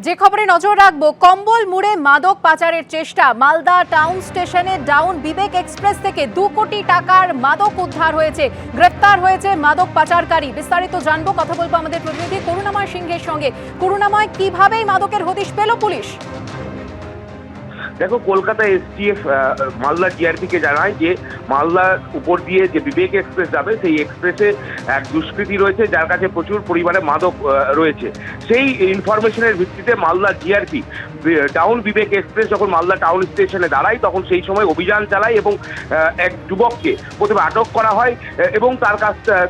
যে খবরে নজর রাখবো, কম্বল মুড়ে মাদক পাচারের চেষ্টা। মালদা টাউন স্টেশনে ডাউন বিবেক এক্সপ্রেস থেকে 2 কোটি টাকার মাদক উদ্ধার হয়েছে। গ্রেফতার হয়েছে মাদক পাচারকারী। বিস্তারিত জানবো, কথা বলবো আমাদের প্রতিনিধি করুণাময় সিংহের সঙ্গে। করুণাময়, কিভাবে মাদকের হদিশ পেল পুলিশ? দেখো, কলকাতা এসটিএফ মালদা জিআরপি কে জানায় যে মালদার উপর দিয়ে যে বিবেক এক্সপ্রেস যাবে সেই এক্সপ্রেসে এক দুষ্কৃতী রয়েছে যার কাছে প্রচুর পরিমাণে মাদক রয়েছে। সেই ইনফরমেশনের ভিত্তিতে মালদা জিআরপি টাউন বিবেক এক্সপ্রেস যখন মালদা টাউন স্টেশনে দাঁড়ায় তখন সেই সময় অভিযান চালায় এবং এক যুবককে প্রথমে আটক করা হয় এবং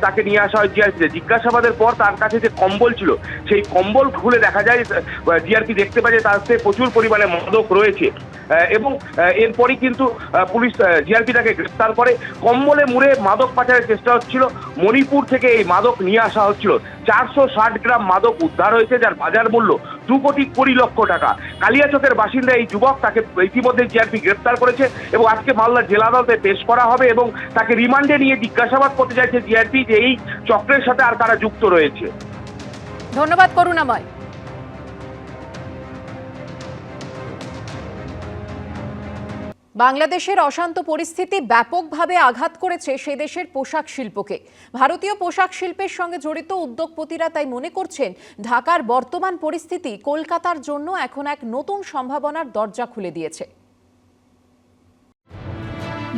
তাকে নিয়ে আসা হয় জিআরপিতে। জিজ্ঞাসাবাদের পর তার কাছে যে কম্বল ছিল সেই কম্বল খুলে দেখা যায়, জিআরপি দেখতে পায় যে তাতে প্রচুর পরিমাণে মাদক রয়েছে এবং এরপরই কিন্তু পুলিশ জিআরপি তাকে গ্রেফতার করে। কম্বলে মুড়ে মাদক পাচারের চেষ্টা হচ্ছিল। মণিপুর থেকে এই মাদক নিয়ে আসা হচ্ছিল। 460 গ্রাম মাদক উদ্ধার হয়েছে, যার বাজার মূল্য 2,20,00,000 টাকা। কালিয়াচকের বাসিন্দা এই যুবক, তাকে ইতিমধ্যে জিআরপি গ্রেফতার করেছে এবং আজকে মালদা জেলা আদালতে পেশ করা হবে এবং তাকে রিমান্ডে নিয়ে জিজ্ঞাসাবাদ করতে চাইছে জিআরপি যে এই চক্রের সাথে আর কারা যুক্ত রয়েছে। ধন্যবাদ করুণাময়। বাংলাদেশের অশান্ত পরিস্থিতি ব্যাপকভাবে আঘাত করেছে সে দেশের পোশাক শিল্পকে। ভারতীয় পোশাক শিল্পের সঙ্গে জড়িত উদ্যোগপতিরা তাই মনে করছেন ঢাকার বর্তমান পরিস্থিতি কলকাতার জন্য এখন এক নতুন সম্ভাবনার দরজা খুলে দিয়েছে।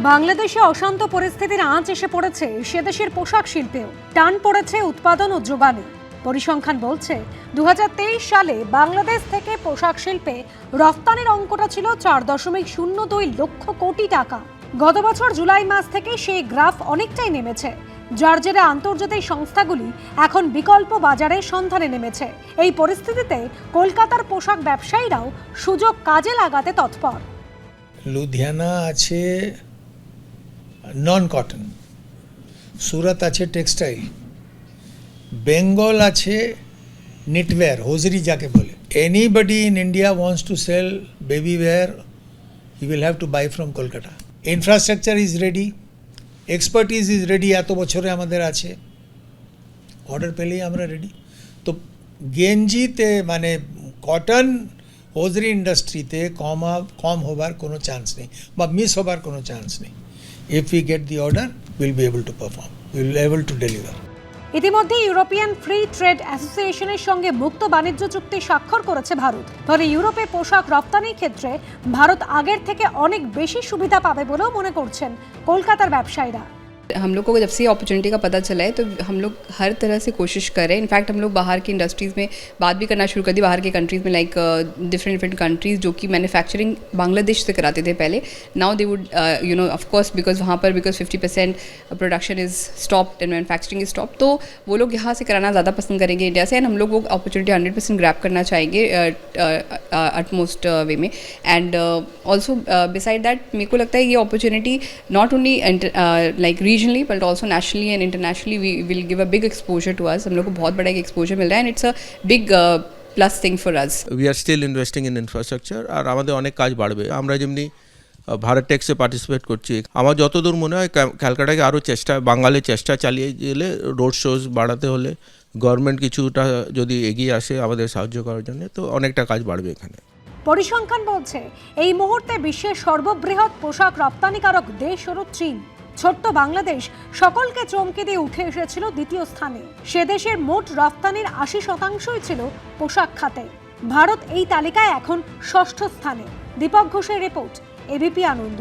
বাংলাদেশে অশান্ত পরিস্থিতির আঁচ এসে পড়েছে সে দেশের পোশাক শিল্পেও। টান পড়েছে উৎপাদন ও যোগানে। পরিসংখ্যান বলছে 2023 সালে বাংলাদেশ থেকে পোশাক শিল্পে রফতানির অঙ্কটা ছিল 4.02 লক্ষ কোটি টাকা। গত বছর জুলাই মাস থেকে সেই গ্রাফ অনেকটাই নেমেছে, যার জেরে আন্তর্জাতিক সংস্থাগুলি এখন বিকল্প বাজারের সন্ধানে নেমেছে। এই পরিস্থিতিতে কলকাতার পোশাক ব্যবসায়ীরাও সুযোগ কাজে লাগাতে তৎপর। লুধিয়ানা আছে নন কটন, সুরত আছে টেক্সটাইল, বেঙ্গল আছে knitwear, hosiery যাকে বলে। Anybody in India wants to sell baby wear, he will have to buy from Kolkata. Infrastructure is ready, expertise is ready, এত বছরে আমাদের আছে, অর্ডার পেলেই আমরা রেডি। তো গেঞ্জিতে মানে কটন হোজরি ইন্ডাস্ট্রিতে কম হবার কোনো চান্স নেই বা মিস হবার কোনো চান্স নেই। If we get the order will be able to perform, will be able to deliver. ইতিমধ্যে ইউরোপিয়ান ফ্রি ট্রেড অ্যাসোসিয়েশনের সঙ্গে মুক্ত বাণিজ্য চুক্তি স্বাক্ষর করেছে ভারত। ফলে ইউরোপে পোশাক রপ্তানির ক্ষেত্রে ভারত আগের থেকে অনেক বেশি সুবিধা পাবে বলেও মনে করছেন কলকাতার ব্যবসায়ীরা। हम लोग को जब से अपॉर्चुनिटी का पता चला है तो हम लोग हर तरह से कोशिश कर रहे हैं। इनफैक्ट हम लोग बाहर की इंडस्ट्रीज़ में बात भी करना शुरू कर दी, बाहर के कंट्रीज़ में लाइक डिफरेंट कंट्रीज़ जो कि मैन्युफैक्चरिंग बांग्लादेश से कराते थे पहले। Now they would you know of course because वहाँ पर 50% production is stopped and manufacturing is stop, तो वो लोग यहाँ से कराना ज़्यादा पसंद करेंगे इंडिया से। एंड हम लोग वो अपॉर्चुनिटी 100% ग्रैब करना चाहेंगे अटमोस्ट वे में। एंड ऑल्सो बिसाइड दैट मेरे को लगता है ये opportunity not only like regionally but also nationally and internationally we will give a big exposure to us. हम लोग को बहुत बड़ा एक exposure मिल रहा है and it's a big plus thing for us. We are still investing in infrastructure আর আমাদের অনেক কাজ বাড়বে। আমরা যেমনি ভারত টেক্সে পার্টিসিপেট করছি, আমার যতদূর মনে হয় ক্যালকাটাকে আরও বাঙালির চেষ্টা চালিয়ে গেলে, রোড শোজ বাড়াতে হলে গভর্নমেন্ট কিছুটা যদি এগিয়ে আসে আমাদের সাহায্য করার জন্য, তো অনেকটা কাজ বাড়বে এখানে। পরিসংখ্যান বলছে এই মুহূর্তে বিশ্বের সর্ববৃহৎ পোশাক রপ্তানিকারক দেশ হলো চীন। ছোট্ট বাংলাদেশ সকলকে চমকে দিয়ে উঠে এসেছিল দ্বিতীয় স্থানে। সে দেশের মোট রপ্তানির 80% ছিল পোশাক খাতে। ভারত এই তালিকায় এখন 6ষ্ঠ স্থানে। দীপক ঘোষের রিপোর্ট, এবিপি আনন্দ।